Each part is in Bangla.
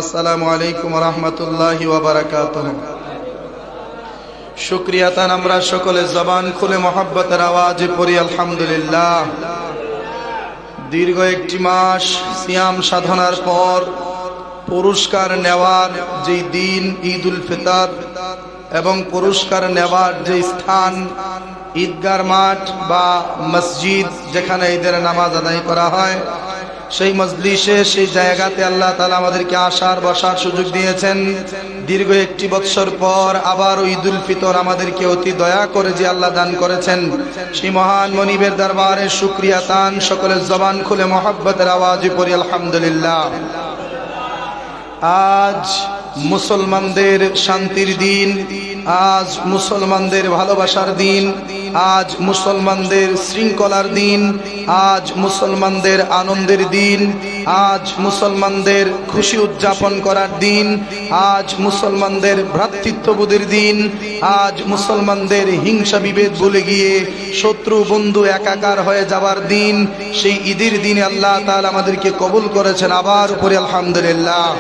আসসালামু আলাইকুম ওয়া রাহমাতুল্লাহি ওয়া বারাকাতুহু। শুকরিয়া তান আমরা সকলে জবান খুলে মহব্বতের আওয়াজে পড়ি আলহামদুলিল্লাহ। দীর্ঘ একটি মাস সিয়াম সাধনার পর পুরস্কার নেওয়ার যে দিন ঈদুল ফিতর এবং পুরস্কার নেওয়ার যে স্থান ঈদগার মাঠ বা মসজিদ যেখানে ঈদের নামাজ আদায় করা হয়, সেই মজলিসে সেই জায়গাতে আল্লাহ তাআলা আমাদেরকে আসার বসার সুযোগ দিয়েছেন। দীর্ঘ একটি বৎসর পর আবার ঈদুল ফিতর আমাদেরকে অতি দয়া করে যে আল্লাহ দান করেছেন, সেই মহান মনিবের দরবারে শুকরিয়া তান সকলের জবান খুলে মহব্বতের আওয়াজে পড়ি আলহামদুলিল্লাহ। আজ মুসলমানদের শান্তির দিন, আজ মুসলমানদের ভালোবাসার দিন, আজ মুসলমানদের শৃঙ্খলার দিন, আজ মুসলমানদের আনন্দের দিন, আজ মুসলমানদের খুশি উদযাপন করার দিন, আজ মুসলমানদের ভ্রাতৃত্ববোধের দিন, আজ মুসলমানদের হিংসা বিভেদ ভুলে গিয়ে শত্রু বন্ধু একাকার হয়ে যাবার দিন। সেই ঈদের দিনে আল্লাহ তাআলা আমাদেরকে কবুল করেছেন, আবার উপরে আলহামদুলিল্লাহ।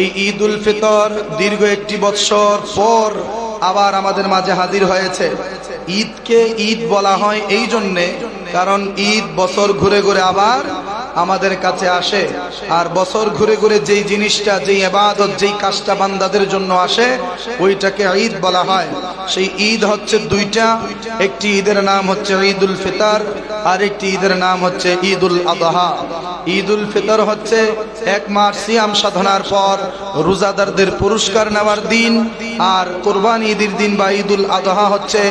এই ঈদুল ফিতর দীর্ঘ একটি বৎসর পর আবার আমাদের মাঝে হাজির হয়েছে। ঈদকে ঈদ বলা হয় এই জন্যে, কারণ ঈদ বছর ঘুরে ঘুরে আবার আমাদের কাছে আসে। আর বছর ঘুরে ঘুরে যেই জিনিসটা, যেই ইবাদত, যেই কাজটা বান্দাদের জন্য আসে, ওইটাকে ঈদ বলা হয়। সেই ঈদ হচ্ছে দুইটা, একটি ঈদের নাম হচ্ছে ঈদুল ফিতর, আর একটি ঈদের নাম হচ্ছে ঈদুল আযহা। ঈদুল ফিতর হচ্ছে এক মাস সিয়াম সাধনার পর রোজাদারদের পুরস্কার নেওয়ার দিন, আর কুরবানি ঈদের দিন বা ঈদুল আযহা হচ্ছে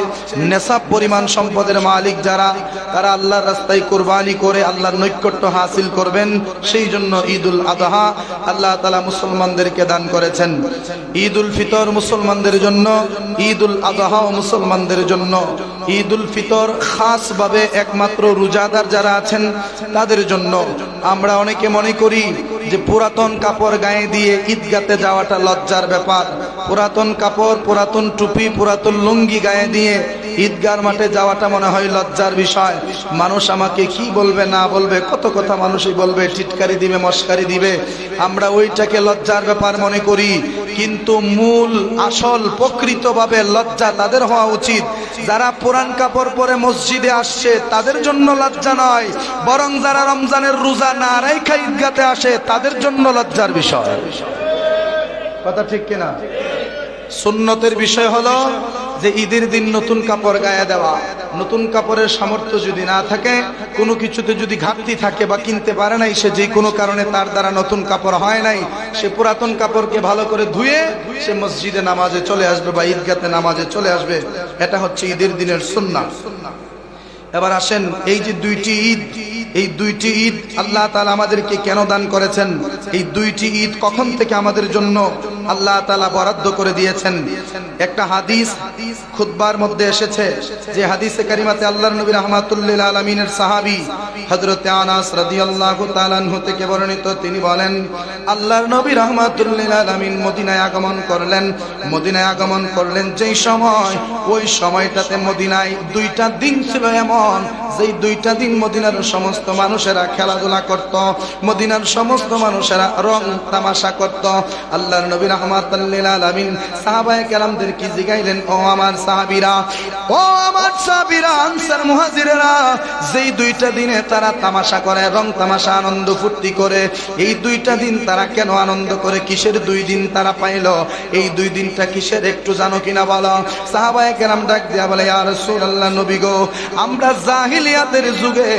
নেশাব পরিমাণ সম্পদের মালিক যারা, তারা আল্লাহর রাস্তায় কুরবানি করে আল্লাহর নৈকট্য হাসিল করবেন, সেই জন্য ঈদুল আযহা আল্লাহ তাআলা মুসলমানদেরকে দান করেছেন। ঈদুল ফিতর মুসলমানদের জন্য, ঈদুল আযহা মুসলমানদের জন্য। ঈদুল ফিতর খাস ভাবে একমাত্র রোজাদার যারা আছেন তাদের জন্য। আমরা অনেকে মনে করি যে পুরাতন কাপড় গায়ে দিয়ে ঈদগাতে যাওয়াটা লজ্জার ব্যাপার, পুরাতন কাপড়, পুরাতন টুপি, পুরাতন লুঙ্গি গায়ে দিয়ে ঈদগার মাঠে যাওয়াটা মনে হয় লজ্জার বিষয়। মানুষ আমাকে কি বলবে না বলবে, কত কথা মানুষই বলবে, টিটকারি দিবে, মস্কারি দিবে, আমরা ওইটাকে লজ্জার ব্যাপার মনে করি। কিন্তু মূল আসল প্রকৃতভাবে লজ্জা তাদের হওয়া উচিত যারা পুরান কাপড় পরে মসজিদে আসছে, তাদের জন্য লজ্জা নয়, বরং যারা রমজানের রোজা না রাইখা ঈদগাতে আসে তাদের জন্য লজ্জার বিষয়। কথা ঠিক কিনা? সুন্নতের বিষয় হলো যে ঈদের দিন নতুন কাপড় গায়ে দেওয়া। নতুন কাপড়ের সামর্থ্য যদি না থাকে, কোনো কিছুতে যদি ঘাটতি থাকে বা কিনতে পারে নাই, সে যে কোনো কারণে তার দ্বারা নতুন কাপড় হয় নাই, সে পুরাতন কাপড়কে ভালো করে ধুয়ে সে মসজিদে নামাজে চলে আসবে বা ঈদগাতে নামাজে চলে আসবে। এটা হচ্ছে ঈদের দিনের সুন্নাহ। এবার আসেন, এই যে দুইটি ঈদ, এই দুইটি ঈদ আল্লাহ তাআলা আমাদেরকে কেন দান করেছেন, এই দুইটি ঈদ কখন থেকে আমাদের জন্য আল্লাহ তাআলা বরাদ্দ করে দিয়েছেন। একটা হাদিস খুতবার মধ্যে এসেছে, যে হাদিসে কারিমাতে আল্লাহর নবী রাহমাতুল লিল আলামিনের সাহাবী হযরত আনাস রাদিয়াল্লাহু তাআলা আনহু থেকে বর্ণিত, তিনি বলেন, আল্লাহর নবী রাহমাতুল লিল আলামিন মদিনায় আগমন করলেন। মদিনায় আগমন করলেন যেই সময়, ওই সময়টাতে মদিনায় দুইটা দিন ছিল এমন, যেই দুইটা দিন মদিনার সমস্ত মানুষেরা খেলাধুলা করত, মদিনার সমস্ত মানুষেরা রং তামাশা করত। আল্লাহর নবী রাহমাতুল লিল আলামিন সাহাবায়ে কেরামদের কি জিগাইলেন, ও আমার সাহাবীরা, ও আমার সাহাবীরা, আনসার মুহাজিরেরা, যেই দুইটা দিনে তারা তামাশা করে, রং তামাশা, আনন্দ ফুর্তি করে, এই দুইটা দিন তারা কেন আনন্দ করে, কিসের দুই দিন তারা পাইল, এই দুই দিনটা কিসের একটু জানো কিনা বলো? সাহাবায়ে কেরাম ডাক দিয়া বলে, ইয়া রাসূলুল্লাহ, নবী গো, আমরা জাহিলিয়াতের যুগে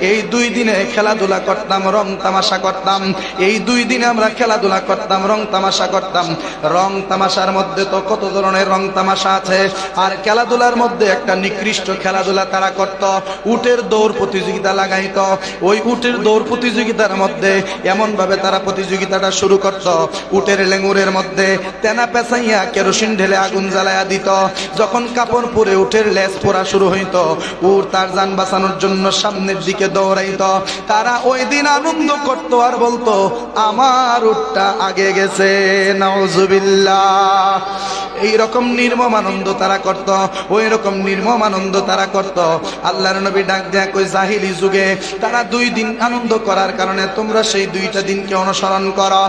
এই দুই দিনে খেলাধুলা করতাম, রং তামাশা করতাম, এই দুই দিনে আমরা খেলাধুলা করতাম, রং তামাশা করতাম। রং তামাশার মধ্যে তো কত ধরনের রং তামাশা আছে, আর খেলাধুলার মধ্যে একটা নিকৃষ্ট খেলাধুলা তারা করত, উটের দৌড় প্রতিযোগিতা লাগাইত। ওই উটের দৌড় প্রতিযোগিতার মধ্যে এমন ভাবে তারা প্রতিযোগিতাটা শুরু করত, উটের লেঙ্গুরের মধ্যে তেনা পেঁচাইয়া কেরোসিন ঢেলে আগুন জ্বালাইয়া দিত। যখন কাপড় পরে উটের লেজ পোড়া শুরু হইত, উট তার যান বাঁচানোর বাঁচানোর জন্য সামনের দিকে দৌড়াইতো, তারা ওই দিন আনন্দ করতো আর বলতো আমার উটটা আগে গেছে। নাউজুবিল্লাহ। এইরকম নির্মম আনন্দ তারা করত, ওই রকম নির্মম আনন্দ তারা করত। আল্লাহর নবী ডাক দেয়া কই জাহিলি যুগে তারা 2 দিন আনন্দ করার কারণে তোমরা সেই 2টা দিনকে অনুসরণ করো।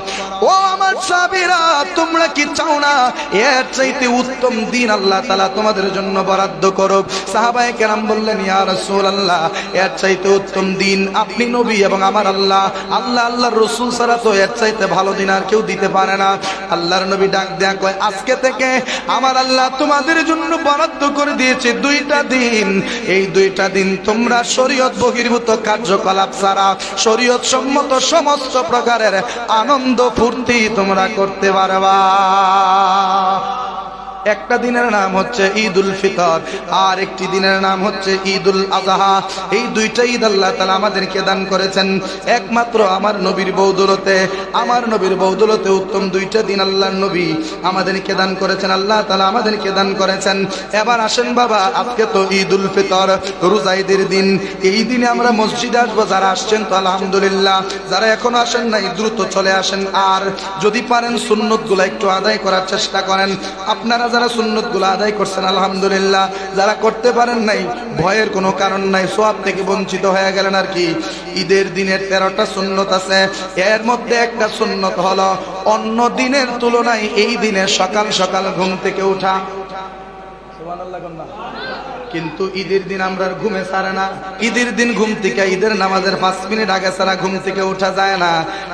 ও আমার সাহাবীরা, তোমরা কি চাও না এর চাইতে উত্তম দিন আল্লাহ তাআলা তোমাদের জন্য বরাদ্দ করুক? সাহাবায়ে কেরাম বললেন ইয়া রাসূলুল্লাহ, এর চাইতে উত্তম দিন আপনি নবী এবং আমার আল্লাহ, আল্লাহর রাসূল ছাড়া তো এর চাইতে ভালো দিন আর কেউ দিতে পারে না। আল্লাহর নবী ডাক দেয়া কয় আজকে থেকে আমার আল্লাহ তোমাদের জন্য বরাদ্দ করে দিয়েছে 2টা দিন। এই 2টা দিন তোমরা শরীয়ত বহির্ভূত কার্যকলাপ ছাড়া শরীয়ত সম্মত সমস্ত প্রকারের আনন্দ ফুর্তি তোমরা করতে পারবা। একটা দিনের নাম হচ্ছে ঈদুল ফিতর, আর একটি দিনের নাম হচ্ছে ঈদুল আযহা। এই 2টা ঈদ আল্লাহ তাআলা আমাদেরকে দান করেছেন একমাত্র আমার নবীর বদৌলতে। আমার নবীর বদৌলতে উত্তম 2টা দিন আল্লাহর নবী আমাদেরকে দান করেছেন, আল্লাহ তাআলা আমাদেরকে দান করেছেন। এবার আসেন বাবা, আজকে তো ঈদুল ফিতর, রোজা ঈদের দিন। এই দিনে আমরা মসজিদে আসবো। যারা আসছেন তো আলহামদুলিল্লাহ, যারা এখনো আসেন নাই দ্রুত চলে আসেন। আর যদি পারেন সুন্নতগুলো একটু আদায় করার চেষ্টা করেন। আপনারা যারা সুন্নতগুলো আদায় করছেন আলহামদুলিল্লাহ, যারা করতে পারেন নাই ভয়ের কোনো কারণ নাই, সওয়াব থেকে বঞ্চিত হয়ে গেলেন আর কি। ঈদের দিনের 13টা সুন্নত আছে, এর মধ্যে একটা সুন্নত হলো অন্য দিনের তুলনায় এই দিনে সকাল সকাল ঘুম থেকে ওঠা। সুবহানাল্লাহ। কিন্তু ঈদের দিন আমরা ঘুমে ছাড়ে না। ঈদের দিন ঘুম থেকে ঈদের নামাজের 5 মিনিট আগে ছাড়া ঘুম থেকে ওঠা যায় না।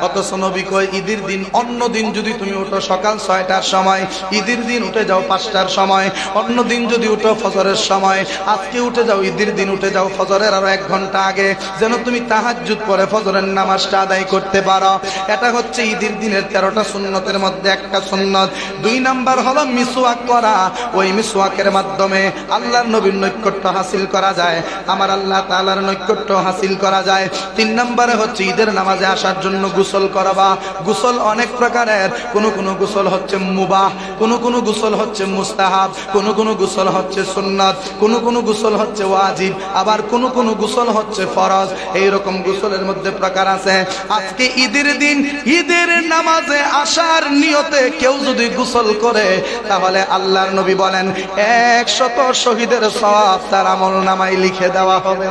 অথচ নবী কয় ঈদের দিন অন্য দিন যদি তুমি উঠো সকাল 6টার সময়, ঈদের দিন উঠে যাও 5টার সময়। অন্য দিন যদি উঠো ফজরের সময়, আজকে উঠে যাও ঈদের দিন উঠে যাও ফজরের আরো 1 ঘন্টা আগে, যেন তুমি তাহাজ্জুদ পড়ে ফজরের নামাজটা আদায় করতে পারো। এটা হচ্ছে ঈদের দিনের 13টা সুন্নতের মধ্যে একটা সুন্নত। 2 নাম্বার হলো মিসওয়াক করা। ওই মিসওয়াকের মাধ্যমে আল্লাহর নবীর নৈকট্য হাসিল করা যায়, আমার আল্লাহ তাআলার নৈকট্য হাসিল করা যায়। 3 নম্বরে হচ্ছে ঈদের নামাজে আসার জন্য গোসল করবা। গোসল অনেক প্রকারের, কোন গোসল হচ্ছে মুবাহ, কোন গোসল হচ্ছে মুস্তাহাব, কোন গোসল হচ্ছে সুন্নাত, কোন গোসল হচ্ছে ওয়াজিব, আবার কোন গোসল হচ্ছে ফরজ। এইরকম গোসলের মধ্যে প্রকার আছে। আজকে ঈদের দিন ঈদের নামাজে আসার নিয়তে কেউ যদি গোসল করে, তাহলে আল্লাহর নবী বলেন 100 শহীদের সওয়াব তার আমলনামায় লিখে দেওয়া হবে।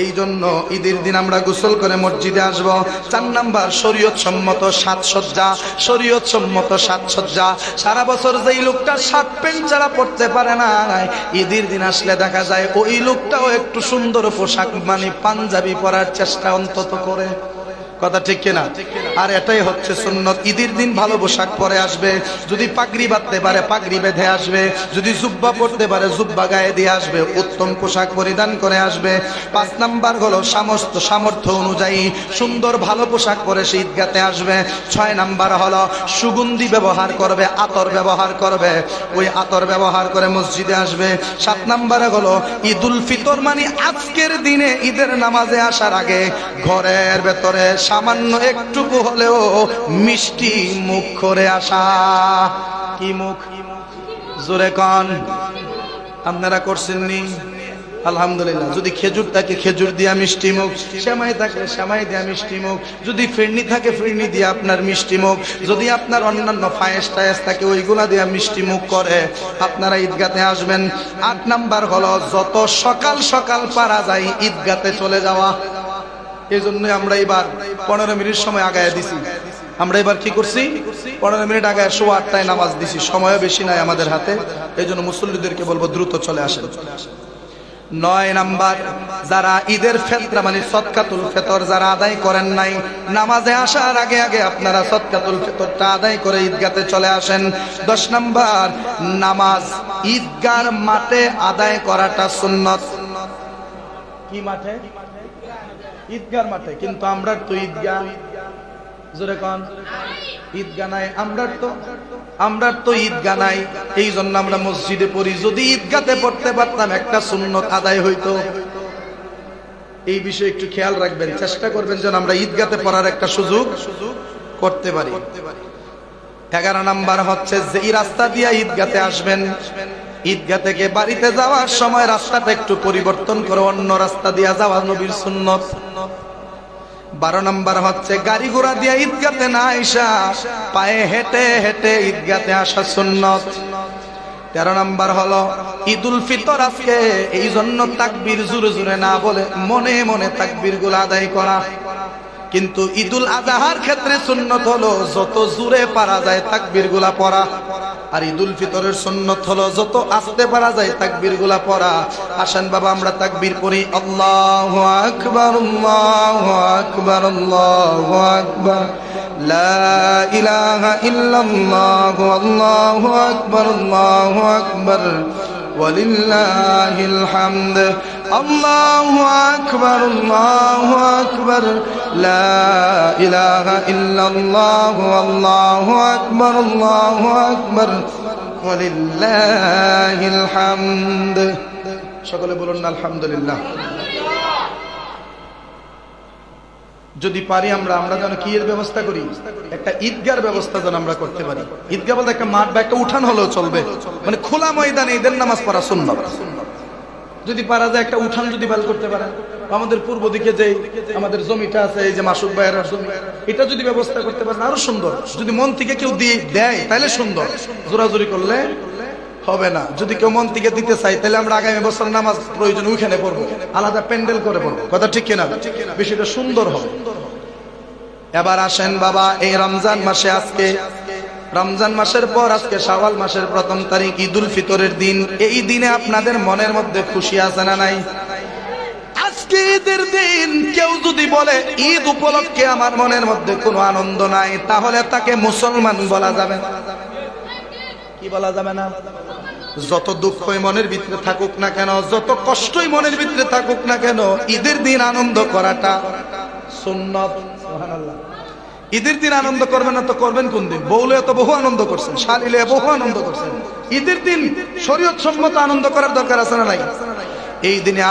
এই জন্য ঈদের দিন আমরা গোসল করে মসজিদে আসব। 4 নাম্বার শরীয়ত সম্মত সাজসজ্জা। শরীয়ত সম্মত সাজসজ্জা। সারা বছর যেই লোকটা শার্ট প্যান্ট ছাড়া পড়তে পারে না, ঈদের দিন আসলে দেখা যায় ওই লোকটাও একটু সুন্দর পোশাক মানে পাঞ্জাবি পরার চেষ্টা অন্তত করে। কথা ঠিক কিনা? আর এটাই হচ্ছে সুন্নত। ঈদের দিন ভালো পোশাক পরে আসবে। যদি পাগড়ি বাঁধতে পারে পাগড়ি বেঁধে আসবে, যদি জুব্বা পরতে পারে জুব্বা গায়ে দিয়ে আসবে, উত্তম পোশাক পরিধান করে আসবে। 5 নাম্বার হলো সমস্ত সামর্থ্য অনুযায়ী সুন্দর ভালো পোশাক পরে সে ঈদগাতে আসবে। 6 নাম্বার হলো সুগন্ধি ব্যবহার করবে, আতর ব্যবহার করবে, ওই আতর ব্যবহার করে মসজিদে আসবে। 7 নাম্বারে হলো ঈদুল ফিতর মানে আজকের দিনে ঈদের নামাজে আসার আগে ঘরের ভেতরে সামান্য একটুকু হলেও মিষ্টি মুখ করে আসা। কি মুখ? জোরে কন। আপনারা করছেননি? আলহামদুলিল্লাহ। যদি খেজুর থাকে খেজুর দিয়া মিষ্টি মুখ, সেমাই থাকলে সেমাই দিয়া মিষ্টি মুখ, যদি ফিরনি থাকে ফিরনি দিয়া আপনার মিষ্টি মুখ, যদি আপনার অন্যান্য পায়েস টায়েস থাকে ওইগুলা দিয়া মিষ্টি মুখ করে আপনারা ঈদগাতে আসবেন। 8 নাম্বার হলো যত সকাল সকাল পারা যায় ঈদগাতে চলে যাওয়া। এই জন্য আমরা এবার 15 মিনিট সময় আগায় দিছি। আমরা এবার কি করছি? 15 মিনিট আগায় 8:15 নামাজ দিছি। সময় বেশি নাই আমাদের হাতে, এই জন্য মুসল্লিদেরকে বলবো দ্রুত চলে আসেন। 9 নাম্বার, যারা ঈদের ফিতর মানে সদকাতুল ফিতর যারা আদায় করেন নাই, নামাজে আসার আগে আগে আপনারা সদকাতুল ফিতরটা আদায় করে ঈদগাতে চলে আসেন। 10 নাম্বার, নামাজ ঈদগার মাঠে আদায় করাটা সুন্নত। কি মাঠে? ঈদগার মাঠে। কিন্তু আমরা তো ঈদগাহ, জোরে কোন, ঈদগাহ নাই। আমরা তো ঈদগাহ নাই, এই জন্য আমরা মসজিদে পড়ি। যদি ঈদগাতে পড়তে পারতাম একটা সুন্নত আদায় হইতো। এই বিষয়ে একটু খেয়াল রাখবেন, চেষ্টা করবেন যেন আমরা ঈদগাতে পড়ার একটা সুযোগ করতে পারি। 11 নাম্বার হচ্ছে যে এই রাস্তা দিয়ে ঈদগাতে আসবেন ঈদগাহ থেকে বাড়িতে যাওয়ার সময় রাস্তাটা একটু পরিবর্তন করে অন্য রাস্তা দিয়ে যাওয়া নবীর সুন্নত। 12 নম্বর হচ্ছে গাড়ি ঘোড়া দিয়ে ঈদগাহতে না আইসা পায়ে হেঁটে হেঁটে ঈদগাহতে আসা সুন্নত। 13 নম্বর হলো ঈদুল ফিতর আজকে, এই জন্য তাকবীর জোরে জোরে না বলে মনে মনে তাকবীর গুলো আদায় করা। কিন্তু ঈদুল আজহার ক্ষেত্রে সুন্নত হলো যত জোরে পারা যায় তাকবীর গুলা পড়া, আর ঈদুল ফিতরের সুন্নত হলো যত আস্তে পারা যায় তাকবীর গুলা পড়া। আসেন বাবা আমরা তাকবীর পড়ি, আল্লাহু আকবার আল্লাহু আকবার আল্লাহু আকবার, লা ইলাহা ইল্লাল্লাহু আল্লাহু আকবার আল্লাহু আকবার ওয়ালিল্লাহিল হামদ, আল্লাহু আকবার আল্লাহু আকবার, লা ইলাহা ইল্লাল্লাহু আল্লাহু আকবার আল্লাহু আকবার ওয়ালিল্লাহিল হামদ। সকলে বলুন আলহামদুলিল্লাহ। যদি পারি আমরা যেন কি এর ব্যবস্থা করি, একটা ঈদগাহর ব্যবস্থা যেন আমরা করতে পারি। ঈদগাহ বলতে একটা মাঠ বা একটা উঠান হলেও চলবে, মানে খোলা ময়দানে ঈদের নামাজ পড়া সুন্নাত। যদি পারা যায় একটা উঠান যদি বেল করতে পারে, আমাদের পূর্ব দিকে যে আমাদের জমিটা আছে, এই যে মাসুক ভাইয়ের জমি, এটা যদি ব্যবস্থা করতে পারেন আরো সুন্দর। যদি মন থেকে কেউ দিয়ে দেয় তাহলে সুন্দর, জোরাজুরি করলে হবে না। যদি কেউ মন থেকে দিতে চাই তাহলে আমরা আগামী বছর নামাজ প্রয়োজন ওইখানে পড়বো, আলাদা প্যান্ডেল করে পড়বো, কথা ঠিক কিনা, বিষয়টা সুন্দর হবে। এবার আসেন বাবা, এই রমজান মাসে আজকে রমজান মাসের পর আজকে শাওয়াল মাসের 1ম তারিখ ঈদুল ফিতরের দিন। এই দিনে আপনাদের মনের মধ্যে খুশি আছে না নাই? আজকে ঈদের দিন কেউ যদি বলে ঈদ উপলক্ষে আমার মনের মধ্যে কোনো আনন্দ নাই, তাহলে তাকে মুসলমান বলা যাবে না। কি বলা যাবে না? যত দুঃখই মনের ভিতরে থাকুক না কেন, যত কষ্টই মনের ভিতরে থাকুক না কেন, ঈদের দিন আনন্দ করাটা সুন্নাত। সুবহানাল্লাহ। ঈদের দিন আনন্দ করবেন না তো করবেন কোন দিন? বউলে তো বহু আনন্দ করছেন, শালিলে বহু আনন্দ করছেন। ঈদের দিন শরীয়ত সম্মত আনন্দ করার দরকার আছে না নাই? এই দিনে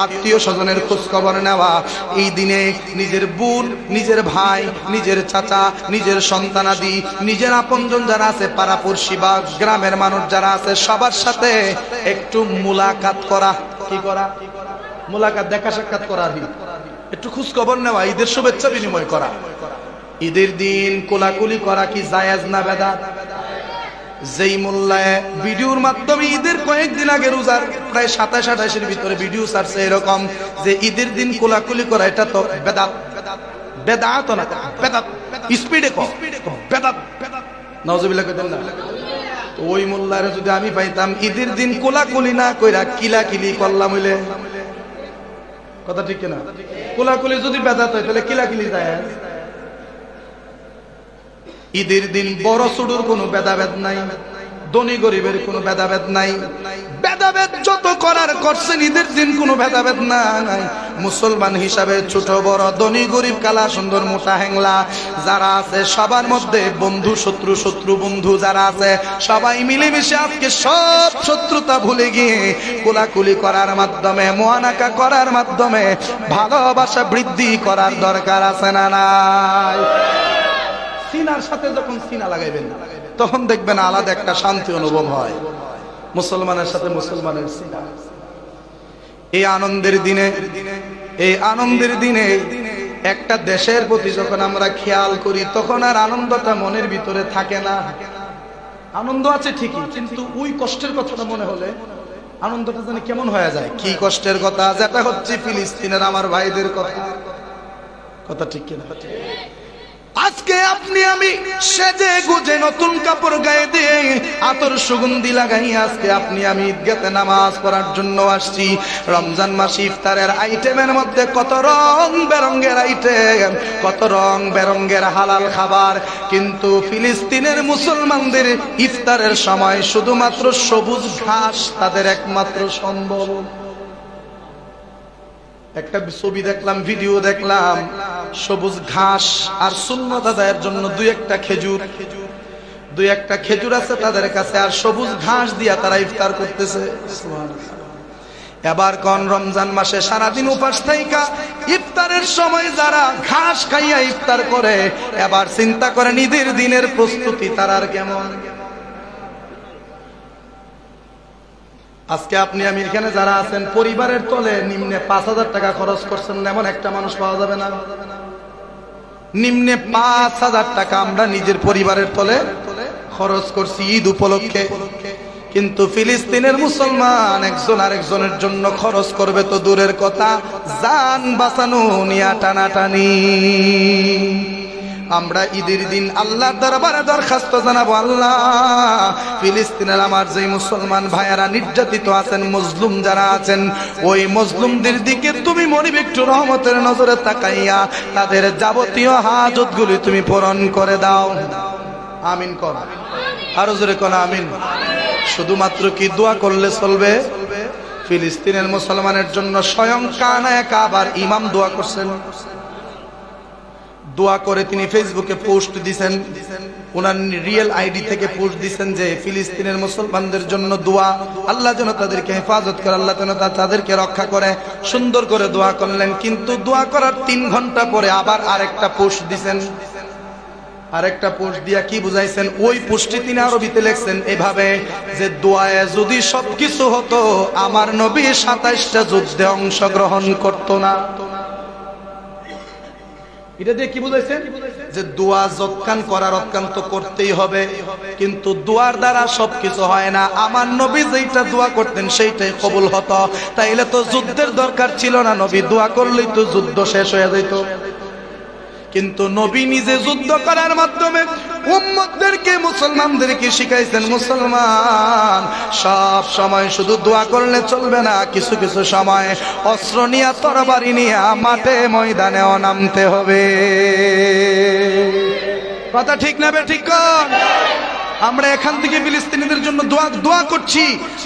আত্মীয় স্বজনের খোঁজ খবর নেওয়া, এই দিনে নিজের বোন, নিজের ভাই, নিজের চাচা, নিজের সন্তানাদি, নিজের আপনজন যারা আছে, পাড়াপড়শি বা গ্রামের মানুষ যারা আছে, সবার সাথে একটু মুলাকাত করা। কি করা? মুলাকাত, দেখা সাক্ষাৎ করা, একটু খোঁজ খবর নেওয়া, ঈদের শুভেচ্ছা বিনিময় করা। ঈদের দিন কোলাকুলি করা কি জায়েজ না বেদাত? যেই মোল্লায় ভিডিওর মাধ্যমে ঈদের কয়েকদিন আগে রোজার প্রায় 27-28-এর ভিতরে ভিডিও ছাড়ছে এরকম যে ঈদের দিন কোলাকুলি করা, এটা তো বেদাত। বেদাত না, বেদাত স্পিডে কম, বেদাত। নাউজুবিল্লাহ কইতেন না? ওই মোল্লারে যদি আমি পাইতাম ঈদের দিন কোলাকুলি না কইরা কিলাকিলি করলাম হইলে, কথা ঠিক কিনা? কোলাকুলি যদি বেদাত হয় তাহলে কিলাকিলি জায়েজ। ঈদের দিন বড় ছোটর কোনো ভেদাভেদ নাই, ধনী গরিবের কোনো ভেদাভেদ নাই। ভেদাভেদ যত করার করছেন, ঈদের দিন কোনো ভেদাভেদ নাই। মুসলমান হিসাবে ছোট বড়, ধনী গরিব, কালা সুন্দর, মোটা হ্যাংলা যারা আছে সবার মধ্যে বন্ধু শত্রু, শত্রু বন্ধু যারা আছে সবাই মিলেমিশে আজকে সব শত্রুতা ভুলে গিয়ে কোলাকুলি করার মাধ্যমে, মুআনাকা করার মাধ্যমে ভালোবাসা বৃদ্ধি করার দরকার আছে না নাই? সিনার সাথে যখন সিনা লাগাইবেন তখন দেখবেন আলাদা একটা শান্তি অনুভব হয়। মুসলমানের সাথে মুসলমানের সিনা। এই আনন্দের দিনে একটা দেশের প্রতি যখন আমরা খেয়াল করি তখন আর আনন্দটা মনের ভিতরে থাকে না। আনন্দ আছে ঠিকই, কিন্তু ওই কষ্টের কথাটা মনে হলে আনন্দটা যেন কেমন হয়ে যায়। কি কষ্টের কথা? যেটা হচ্ছে ফিলিস্তিনের আমার ভাইদের কথা, কথা ঠিক কিনা? আজকে আপনি আমি সেজে গুজে নতুন কাপড় গায়ে দিয়ে আতর সুগন্ধি লাগাই আজকে আপনি আমি ঈদগাহে নামাজ পড়ার জন্য আসছি। রমজান মাস ইফতারের আইটেমের মধ্যে কত রং বেরঙ্গের আইটেম, কত রং বেরঙ্গের হালাল খাবার, কিন্তু ফিলিস্তিনের মুসলমানদের ইফতারের সময় শুধুমাত্র সবুজ ঘাস তাদের একমাত্র সম্বল। একটা ছবি দেখলাম, ভিডিও দেখলাম, সবুজ ঘাস আর সুন্নত আদায়ের জন্য দুই একটা খেজুর আছে তাদের কাছে, আর সবুজ ঘাস দিয়া তারা ইফতার করতেছে। এবার কোন রমজান মাসে সারাদিন উপাস থাইকা ইফতারের সময় যারা ঘাস খাইয়া ইফতার করে, এবার চিন্তা করেন ঈদের দিনের প্রস্তুতি তার আর কেমন। আজকে আপনি আমি এখানে যারা আছেন পরিবারের তলে নিম্নে 5,000 টাকা খরচ করছেন, এমন একটা মানুষ পাওয়া যাবে না। নিম্নে 5,000 টাকা আমরা নিজের পরিবারের তলে খরচ করছি ঈদ উপলক্ষে। কিন্তু ফিলিস্তিনের মুসলমান একজন আরেকজনের জন্য খরচ করবে তো দূরের কথা, জান বাঁচানো নিয়া টানাটানি। আমরা ঈদের দিন আল্লাহর দরবারে দরখাস্ত জানাবো, আল্লাহ ফিলিস্তিনের আমার যে মুসলমান ভাইয়েরা নির্যাতিত আছেন, মজলুম যারা আছেন, ওই মজলুমদের দিকে তুমি মনিব একটু রহমতের নজরে তাকাইয়া তাদের যাবতীয় হাজতগুলি তুমি পূরণ করে দাও। আমিন কর, আরো জোরে কোন আমিন। শুধুমাত্র কি দোয়া করলে চলবে? ফিলিস্তিনের মুসলমানের জন্য স্বয়ং কানায় কাবার ইমাম দোয়া করছেন। দোয়া করে তিনি ফেসবুকে পোস্ট দিয়েছেন, ওনার রিয়েল আইডি থেকে পোস্ট দিয়েছেন যে ফিলিস্তিনের মুসলমানদের জন্য দোয়া, আল্লাহ যেন তাদেরকে হেফাজত করে, আল্লাহ যেন তাদেরকে রক্ষা করে। সুন্দর করে দোয়া করলেন, কিন্তু দোয়া করার 3 ঘন্টা পরে আবার আরেকটা পোস্ট দিয়েছেন। আরেকটা পোস্ট দিয়া কি বুঝাইছেন? ওই পোস্টে তিনি আরবিতে লিখছেন এভাবে যে দোয়ায় যদি সবকিছু হতো আমার নবী 27টা যুদ্ধে অংশগ্রহণ করত না। এটা দিয়ে কি বুঝাইছেন? যে দোয়া যৎকান করার অত্যন্ত করতেই হবে, কিন্তু দোয়ার দ্বারা সবকিছু হয় না। আমার নবী যেটা দোয়া করতেন সেইটাই কবুল হতো, তাইলে তো যুদ্ধের দরকার ছিল না, নবী দোয়া করলেই তো যুদ্ধ শেষ হয়ে যেত। কিন্তু নবী নিজে যুদ্ধ করার মাধ্যমে উম্মতদেরকে, মুসলমানদেরকে শিখাইছেন, মুসলমান সব সময় শুধু দোয়া করলে চলবে না, কিছু কিছু সময় অস্ত্র নিয়ে, তরবারি নিয়ে মাঠে ময়দানেও নামতে হবে। কথা ঠিক না ঠিক কর? আমরা এখান থেকে ফিলিস্তিনিদের জন্য দোয়া করছি,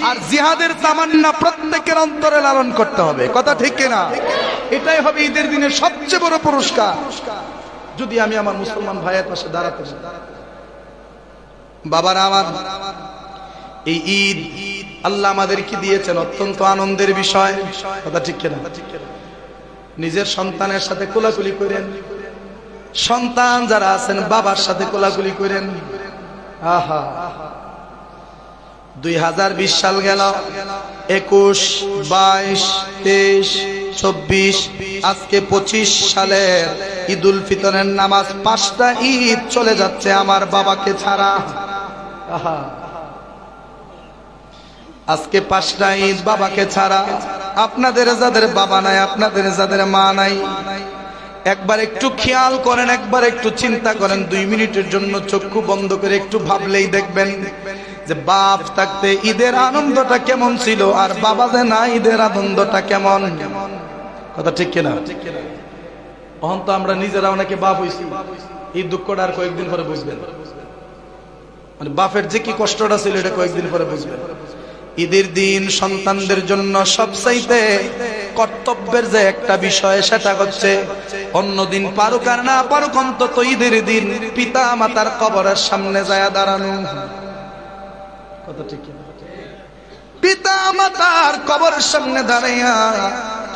আর জিহাদের তামান্না প্রত্যেকের অন্তরে লালন করতে হবে। কথা ঠিক কিনা? এটাই হবে ঈদের দিনের সবচেয়ে বড় পুরস্কার, যদি আমি আমার মুসলমান ভাইয়ের পাশে দাঁড়াতে চাই। বাবারা আমার, এই ঈদ আল্লাহ আমাদেরকে দিয়েছেন অত্যন্ত আনন্দের বিষয়। কথা ঠিক কিনা? নিজের সন্তানের সাথে কোলাকুলি করেন, সন্তান যারা আছেন বাবার সাথে কোলাকুলি করেন। আহা, 2020 সাল গেল, 21, 22, 23, 24, আজকে 25 সালের ঈদুল ফিতরের নামাজ 5টা ঈদ চলে যাচ্ছে আমার বাবাকে ছাড়া। আহা, আজকে 5টা ঈদ বাবাকে ছাড়া। আপনাদের যাদের বাবা নাই, আপনাদের যাদের মা নাই, একবার একটু খেয়াল করেন, একবার একটু চিন্তা করেন, 2 মিনিটের জন্য চক্ষু বন্ধ করে একটু ভাবলেই দেখবেন যে বাপ থাকতে ঈদের আনন্দটা কেমন ছিল, আর বাবা যে না ঈদের আনন্দটা কেমন। কথা ঠিক কিনা? তখন তো আমরা নিজেরা অনেকে বাপ হইছি, এই দুঃখটা আর কয়েকদিন পরে বুঝবেন। মানে বাপের যে কি কষ্টটা ছিল এটা কয়েকদিন পরে বুঝবেন। ঈদের দিন সন্তানদের জন্য সবচাইতে কর্তব্যের যে একটা বিষয়, সেটা হচ্ছে অন্যদিন পারুক আর না পারুক, অন্তত ঈদের দিন পিতা মাতার কবরের সামনে যায় দাঁড়ানো। কথা ঠিক কিনা? পিতা মাতার কবরের সামনে দাঁড়াইয়া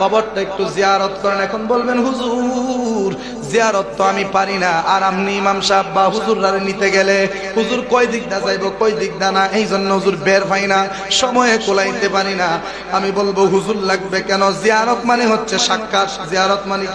কবরটা একটু জিয়ারত করেন। এখন বলবেন হুজুর জিয়ারত তো আমি পারি না, আর আপনি ইমাম সাহেব বা হুজুররা নিতে গেলে হুজুর কয় দিক দা যাইব, কয় দিক দা না, এই জন্য হুজুর বের পাই না, সময়ে কোলাইতে পারি না। আমি বলবো হুজুর লাগবে কেন? জিয়ারত মানে হচ্ছে সাক্ষাৎ। জিয়ারত মানে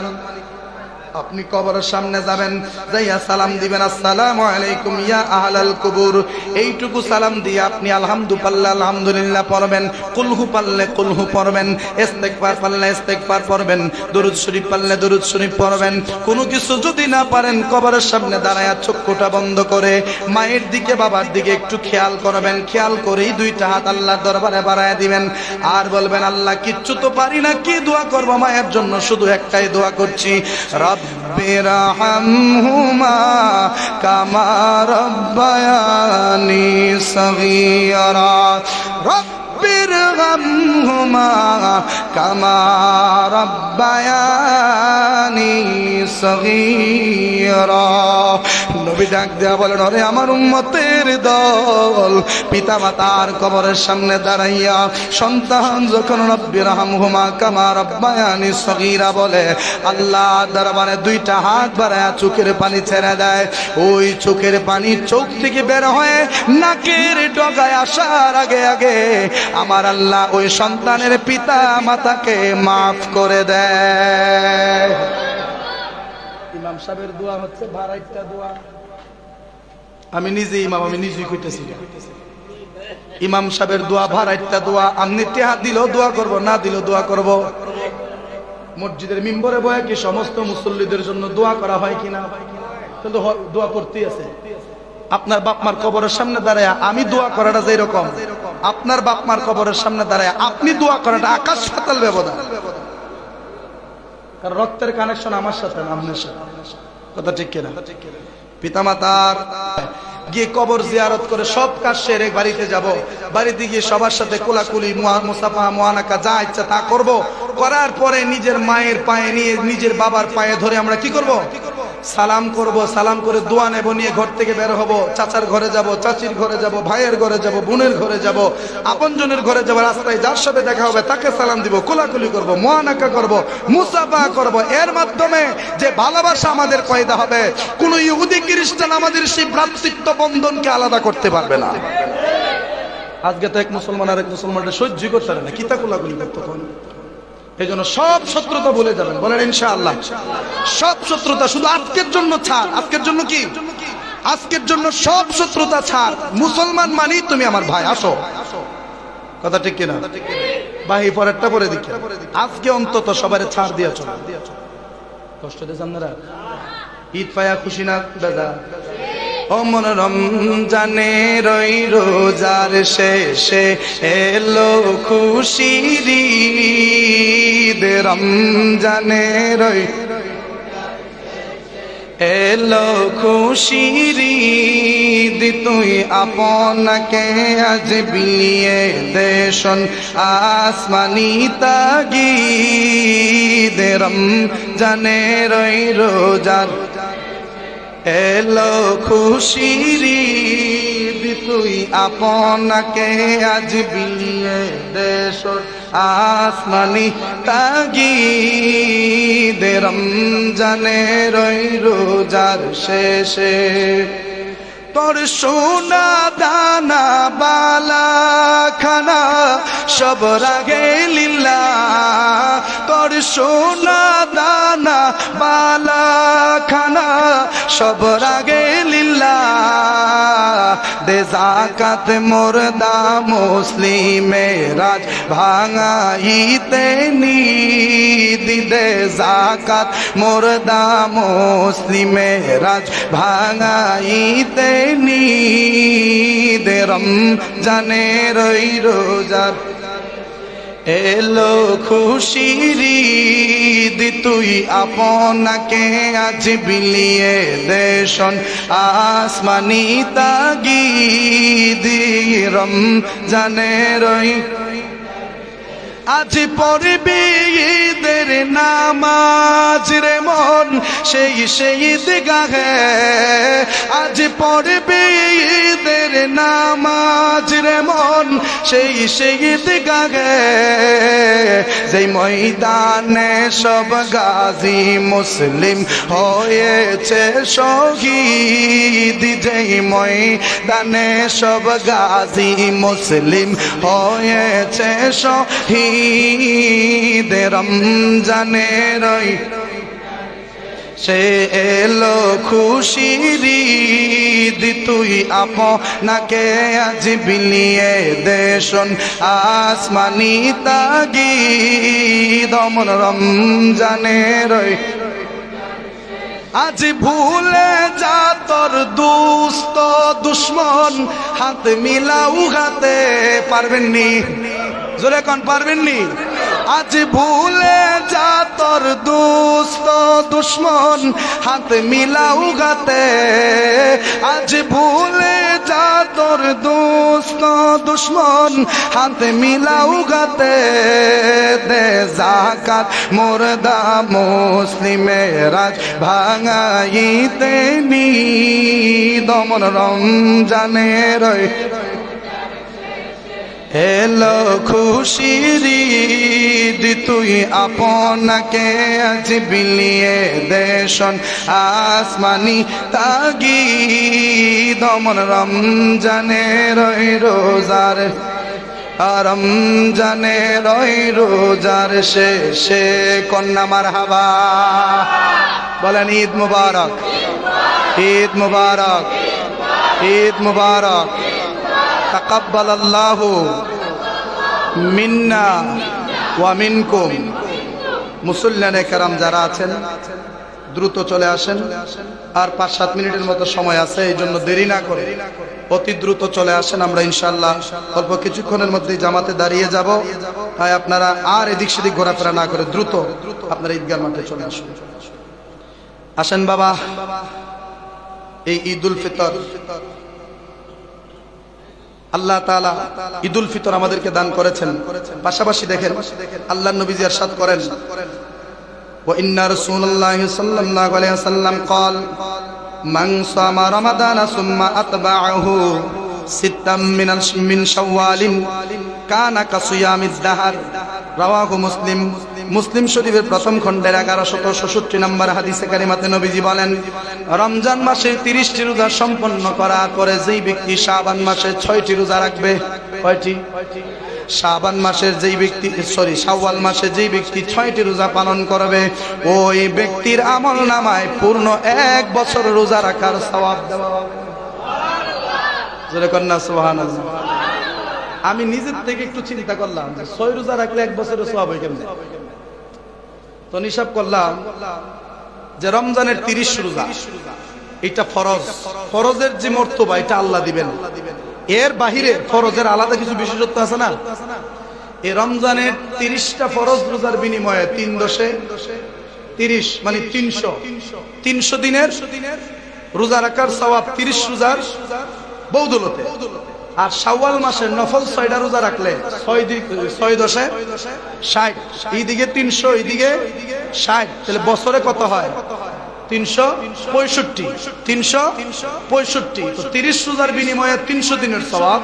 আপনি কবরের সামনে যাবেন, যাইয়া সালাম দিবেন, আসসালামু আলাইকুম ইয়া আহলাল কুবুর। এইটুকু সালাম দিয়ে আপনি আলহামদুলিল্লাহ আলহামদুলিল্লাহ পড়বেন, কুলহু পারলে কুলহু পড়বেন, ইস্তেগফার পারলে ইস্তেগফার পড়বেন, দরুদ শরীফ পারলে দরুদ শরীফ পড়বেন। কোনো কিছু যদি না পারেন, কবরের সামনে দাঁড়ায়া চক্ষুটা বন্ধ করে মায়ের দিকে বাবার দিকে একটু খেয়াল করবেন, খেয়াল করেই 2টা হাত আল্লাহর দরবারে বাড়ায়া দিবেন, আর বলবেন আল্লাহ কিচ্ছু তো পারি না, কি দোয়া করব মায়ের জন্য? শুধু একটাই দোয়া করছি, রব্বিরহামহুমা কামা রব্বায়ানি সগীরা, রব্বিরহামহুমা কামা রব্বায়ানি সগীরা। নবী ডাক দেয়া বলেন, আরে আমার উম্মতের সন্তানদের দল পিতা মাতার কবরের সামনে দাঁড়াইয়া সন্তান যখন রব্বি রহমহুমা কামা রব্বায়ানি সগীরা বলে আল্লাহ দরবারে দুইটা হাত বাড়ায়া চোখের পানি ছেড়ে দেয়। ওই চোখের পানি চোখ থেকে বের হয়ে নাকের ডগায় আসার আগে আগে আমার আল্লাহ ওই সন্তানের পিতা মাতাকে মাফ করে দেয়। ইমাম সাহেবের দোয়া হচ্ছে ভাড়াইটা দোয়া। আমি নিজে ইমাম, আমি নিজেই কইতেছি ইমাম সাহেবের দোয়া ভাড়াইটা দোয়া। আপনি টেহা দিলেও দোয়া করব, না দিলেও দোয়া করব। মসজিদের মিম্বরে বয়ে কি সমস্ত মুসল্লিদের জন্য দোয়া করা হয় কিনা? কিন্তু দোয়া করতেই আছে। আপনার বাপ মার কবরের সামনে দাঁড়ায় আমি দোয়া করাটা যেরকম, আপনার বাপ মার কবরের সামনে দাঁড়ায় আপনি দোয়া করাটা আকাশ পাতাল ব্যবধান। কারণ রক্তের কানেকশন আমার সাথে না আপনার সাথে। কথা ঠিক কিনা? পিতামাতার গিয়ে কবর জিয়ারত করে সব কাজ সেরে বাড়িতে যাব। বাড়িতে গিয়ে সবার সাথে কোলাকুলি মুসাফা মুআনাকা যা ইচ্ছা তা করব। করার পরে নিজের মায়ের পায়ে নিয়ে নিজের বাবার পায়ে ধরে আমরা কি করব? সালাম করব। সালাম করে দোয়া নেব, নিয়ে ঘর থেকে বের হব। চাচার ঘরে যাব, চাচির ঘরে যাব, ভাইয়ের ঘরে যাব, বোনের ঘরে যাব, আপনজনের ঘরে যাব। রাস্তায় যার সাথে দেখা হবে তাকে সালাম দিব, কোলাকুলি করব, মুআনাকা করব, মুসাফা করব। এর মাধ্যমে যে ভালোবাসা আমাদের পয়দা হবে, কোন ইহুদি খ্রিস্টান আমাদের সেই ভ্রাতৃত্ব বন্ধনকে আলাদা করতে পারবে না। আজকে তো এক মুসলমান আর এক মুসলমানকে সহ্য করতে পারে না, কিতা কোলাকুলি করতে পারে। এই জন্য সব শত্রুতা ভুলে যাবেন, বলেন ইনশাআল্লাহ। সব শত্রুতা শুধু আজকের জন্য ছাড়। আজকের জন্য কি? আজকের জন্য সব শত্রুতা ছাড়। মুসলমান মানি তুমি আমার ভাই, আসো। কথা ঠিক কিনা? ভাই পরেরটা পরে দেখি। আজকে অন্তত সবারে ছাড় দিয়া চলো। কষ্ট দিয়েছেন আপনারা? ঈদ পায়া খুশি না দাদা? অমন রমজানের ওই রোজার শেষে এলো খুশির ঈদ। রমজানের ওই এলো খুশির ঈদ। তুই আপনাকে আজ বিলিয়ে দেশন আসমানি তাগিদ। রমজানের ওই রোজার এলো খুশির ঈদ। তুই আপনাকে আজ বিলিয়ে দেশন আসমানি তাগিদ। রমজানের ওই রোজার শেষে তোর সোনা দানা বালা খানা সব রাগে লীলা। তোর সোনা দানা বালা খানা সব রাগে লীলা। দে যাকাত মুর্দা মুসলিমেরাজ ভাঙাইতে নিদ। দে যাকাত মুর্দা মুসলিমেরাজ ভাঙাইতে নিদ। রমজানের ওই রোজার এলো খুশির ঈদ। তুই আপনাকে আজ বিলিয়ে দেশন আসমানি তাগিদ। রমজানের ওই আজ পড়বি ঈদের নামাজ রে মন সেই ঈদগাহে। আজ পড়বি ঈদের নামাজ রে মন সেই ঈদগাহে। যেই ময়দানে সব গাজী মুসলিম হয়েছে শহীদ। যেই ময়দানে সব গাজী মুসলিম হয়েছে শহীদ। রমজানের ওই সে এলো খুশির ঈদ। তুই আপনাকে আজ বিলিয়ে দেশন আসমানি তাগিদ। অমন রমজানের ওই আজ ভুলে যা তোর দুস্ত দুশ্মন হাত মিলাউ হাতে। পারবেননি? জোরে কোন পারবেননি? আজ ভুলে যা তোর দুস্ত দুশ্মন হাত মিলাউ গাতে। আজ ভুলে যা তোর দুস্ত শোনো দুশ্মন হাত মিলাও গাতে দে যাকাত মুর্দা মুসলিমের আজ ভাঙাইতে নি দমন রমজানের এলো খুশির ঈদ তুই আপনাকে আজ বিলিয়ে দেশন আসমানি তাগি দমন রমজানের রোজার রমজানের রোজার শেষে কন্যা মারহাবা বলেন ঈদ মুবারক ঈদ মুবারক ঈদ মুবারক তাকাব্বাল আল্লাহু মিন্না ওয়া মিনকুম। মুসল্লিয়ানে কেরাম যারা আছেন দ্রুত চলে আসেন, আর 5-7 মিনিটের মতো সময় আছে, এই জন্য দেরি না করে অতি দ্রুত চলে আসেন। আমরা ইনশাআল্লাহ অল্প কিছুক্ষণের মধ্যেই জামাতে দাঁড়িয়ে যাব, তাই আপনারা আর এদিক সেদিক ঘোরাফেরা না করে দ্রুত আপনারা ঈদগাহ মাঠে চলে আসুন। আসেন বাবা, এই ঈদুল ফিতর আল্লাহ তাআলা ঈদুল ফিতর আমাদেরকে দান করেছেন। পাশাপাশি দেখেন আল্লাহর নবীজি ইরশাদ করেন, ওয়া ইন্না রাসূলুল্লাহি সাল্লাল্লাহু আলাইহি ওয়াসাল্লাম قال মান সামা রমাদান সুম্মা আতবাআহু সিত্তাম মিন শাওয়ালিন কানা কাসিয়ামিদ দাহর। রাওয়াহু মুসলিম। মুসলিম শরীফের প্রথম খণ্ডের 1166 নম্বর হাদিসে কারিমাতে নবীজি বলেন, রমজান মাসে 30টি রোজা সম্পন্ন করার পরে যেই ব্যক্তি শাবান মাসে 6টি রোজা রাখবে, কয়টি? শাবান মাসের যেই ব্যক্তি শাওয়াল মাসে যেই ব্যক্তি 6টি রোজা পালন করবে, ওই ব্যক্তির আমল নামায় পূর্ণ 1 বছর রোজা রাখার সওয়াব দেওয়া হবে। সুবহানাল্লাহ, জোরে কন্না সুবহানাল্লাহ। আমি নিজের থেকে একটু চিন্তা করলাম যে 6 রোজা রাখলে 1 বছরের সওয়াব হয় কেমনে? তো হিসাব করলাম যে রমজানের 30 রোজা এটা ফরজ, ফরজের যে মর্তবা এটা আল্লাহ দিবেন। এর বাহিরে ফরজের আলাদা কিছু বিশেষত্ব আছে না? এই রমজানের 30টা ফরজ রোজার বিনিময়ে 3 দশে 30 মানে 300 দিনের রোজা রাখার সওয়াব 30 রোজার বদৌলতে। আর শাওয়াল মাসের নফল 6টা রোজা রাখলে 6 দশে 60, এইদিকে 300 এইদিকে 60, তাহলে বছরে কত হয়? 365। তো 30 রোজার বিনিময়ে 300 দিনের সওয়াব,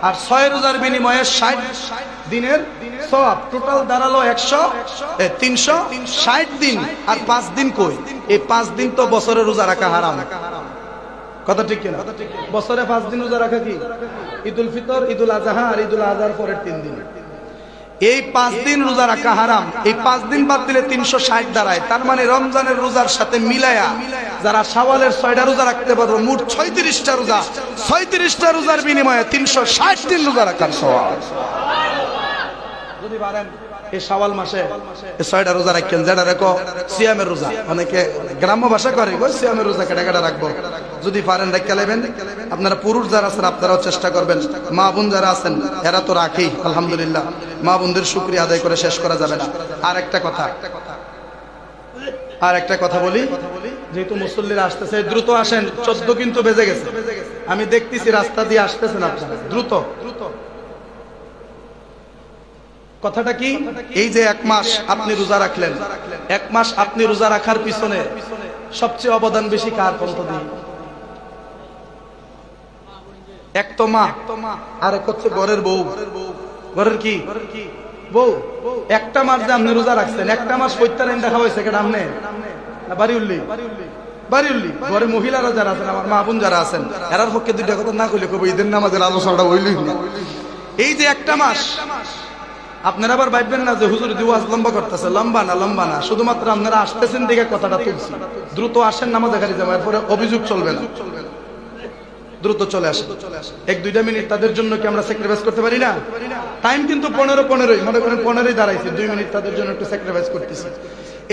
আর 6 রোজার বিনিময়ে 60 দিনের সওয়াব, টোটাল দাঁড়ালো 360 দিন। আর 5 দিন কই? এই 5 দিন তো বছরে রোজা রাখা হারাম। কথা ঠিক কিনা? বছরে 5 দিন রোজা রাখা কি? ঈদুল ফিতর, ঈদুল আজহা আর ঈদুল আজহার পরের 3 দিন। এই 5 দিন রোজা রাখা হারাম। এই 5 দিন বাদ দিলে 360 দাঁড়ায়। তার মানে রমজানের রোজার সাথে মিলায়া যারা শাওয়ালের 6টা রোজা রাখতে পারবে, মোট 36টা রোজা, 36টা রোজার বিনিময়ে 360 দিন রোজা রাখার সওয়াব। যদি পারেন এই শাওয়াল মাসে 6টা রোজা রাখেন, যেটা রেখো সিয়ামের রোজা, অনেকে গ্রাম্য ভাষা করে সিয়ামের রোজা কেটে কেটে রাখবো। যদি পারেন রেখে নেবেন। আপনারা পুরুষ যারা আছেন আপনারাও চেষ্টা করবেন, মা বোন যারা আছেন এরা তো রাখেই, আলহামদুলিল্লাহ। মা বোনদের শুকরিয়া আদায় করে শেষ করা যাবে না। আর একটা কথা বলি, যেহেতু মুসল্লিরা আসতেছে দ্রুত আসেন, 14 কিন্তু বেজে গেছে। আমি দেখতেছি রাস্তা দিয়ে আসতেছেন আপনারা, দ্রুত। কথাটা কি? এই যে 1 মাস আপনি রোজা রাখলেন, 1 মাস আপনি রোজা রাখার পিছনে সবচেয়ে অবদান বেশি কার? বলতে দিই। এক তো মা, আর এক হচ্ছে ঘরের বউ। ঘরের কি? বউ। একটা মাস যে আপনি রোজা রাখছেন, একটা মাস পৈত্যারাইন দেখা হয়েছে কেন? আপনি না বাড়ি উল্লি? বাড়ি উল্লি। ঘরে মহিলারা যারা আছেন, আমার মা বোন যারা আছেন, এরার পক্ষে 2টা কথা না কইলে কবে ঈদের নামাজের আলোচনাটা হইলই না। এই যে একটা মাস, আপনারা আবার ভাববেন না যে হুজুর ওয়াজ লম্বা করতেছে। লম্বা না, শুধুমাত্র আপনারা আসতেছেন দেখে কথাটা তুলছি। দ্রুত আসেন, নামাজে গাড়ি যাবো, এরপরে অভিযোগ চলবে না। দ্রুত চলে আসেন। 1-2টা মিনিট তাদের জন্য কি আমরা স্যাক্রিফাইস করতে পারি না? টাইম কিন্তু 15 মনে করেন 15 দাঁড়াইছে, 2 মিনিট তাদের জন্য একটু স্যাক্রিফাইস করতেছি।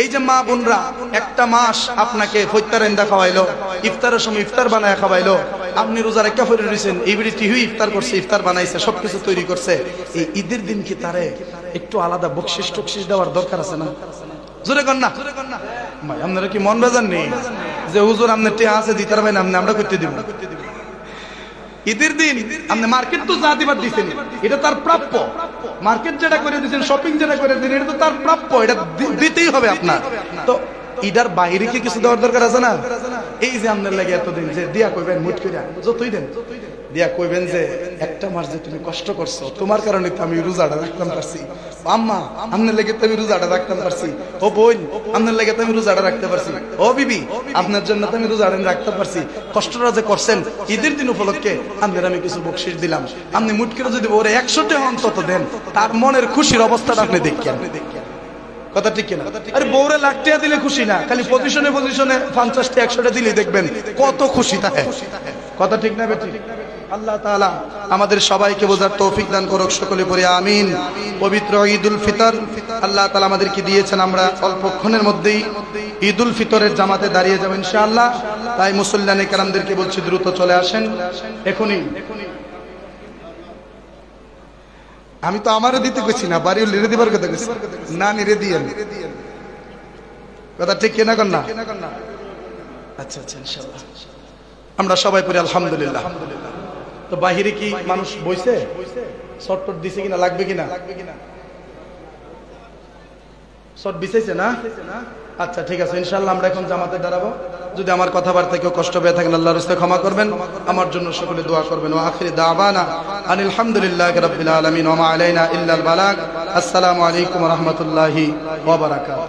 এই যে মা বোনরা একটা মাস আপনাকে ফৈত্যারাইন্দা খাওয়াইলো, ইফতারের সময় ইফতার বানায় খাওয়াইলো, আপনি রোজা রেখা ফিরে রয়েছেন, এইবারে টিহুই ইফতার করছে, ইফতার বানাইছে, সবকিছু তৈরি করছে। এই ঈদের দিন কি তারে একটু আলাদা বকশিস টকশিস দেওয়ার দরকার আছে না? জোরে কর না। ভাই আপনারা কি মন বেজার নেই যে হুজুর আপনি টিয়া আছে দিতে পারবেন, আমরা করতে দিব? ঈদের দিন আপনি মার্কেট তো যা দিবার দিচ্ছেন এটা তার প্রাপ্য, মার্কেট যেটা করে দিচ্ছেন, শপিং যেটা করে দিচ্ছেন, এটা তো তার প্রাপ্য, এটা দিতেই হবে আপনার। তো ইদার বাইরে কি কিছু দেওয়ার দরকার আছে না? এই যে আপনার লাগে এতদিন যে দিয়া কইবেন মুট কইরা যতই দেন দিয়া কইবেন যে একটা মাস যে তুমি কষ্ট করছো, তোমার কারণে তো আমি রোজাটা রাখতাম পারছি। আম্মা আপনার লেগে তো আমি রোজাটা রাখতাম পারছি। ও বোন আপনার লেগে তো আমি রোজাটা রাখতে পারছি। ও বিবি আপনার জন্য তো আমি রোজাটা রাখতে পারছি। কষ্টটা যে করছেন ঈদের দিন উপলক্ষে আপনার আমি কিছু বকশিশ দিলাম। আপনি মুট করে যদি ওরে 100 টাকা অন্তত দেন, তার মনের খুশির অবস্থাটা আপনি দেখেন। কথা ঠিক কিনা? আরে বউরে লাখ টাকা দিলে খুশি না, খালি পজিশনে পজিশনে 50টা 100টা দিলে দেখবেন কত খুশি থাকে। কথা ঠিক না বেটি? আল্লাহ তাআলা আমাদের সবাইকে বোঝার তৌফিক দান করুক, সকলে পড়ে আমিন। পবিত্র ঈদুল ফিতর আল্লাহ তাআলা আমাদেরকে দিয়েছেন, আমরা অল্পক্ষণের মধ্যেই ঈদুল ফিতরের জামাতে দাঁড়িয়ে যাব ইনশাআল্লাহ। তাই মুসল্লিয়ানে কেরামদেরকে বলছি দ্রুত চলে আসেন এখনই। আমি তো আমারও দিতে কইছি না, বাড়িও লিরে দিবার কথা কইছি না, নিরে দিয়েন। কথা ঠিক কিনা কন্যা? আচ্ছা আচ্ছা ইনশাআল্লাহ আমরা সবাই পড়ি আলহামদুলিল্লাহ। তো বাহিরে কি মানুষ বইছে? শর্ট দিছে কিনা, লাগবে কিনা? শর্ট বিছাইছে না? আচ্ছা ঠিক আছে ইনশাআল্লাহ আমরা এখন জামাতে দাঁড়াবো। যদি আমার কথাবার্তা কেউ কষ্ট পেয়ে থাকেন আল্লাহর রাস্তায় ক্ষমা করবেন, আমার জন্য সকলে দোয়া করবেন। ওয়া আখিরি দাওয়ানা আনিল হামদুলিল্লাহি রাব্বিল আলামিন ওয়া মা আলাইনা ইল্লাল বালাগ। আসসালামু আলাইকুম ওয়া রাহমাতুল্লাহি ওয়া বারাকাতুহু।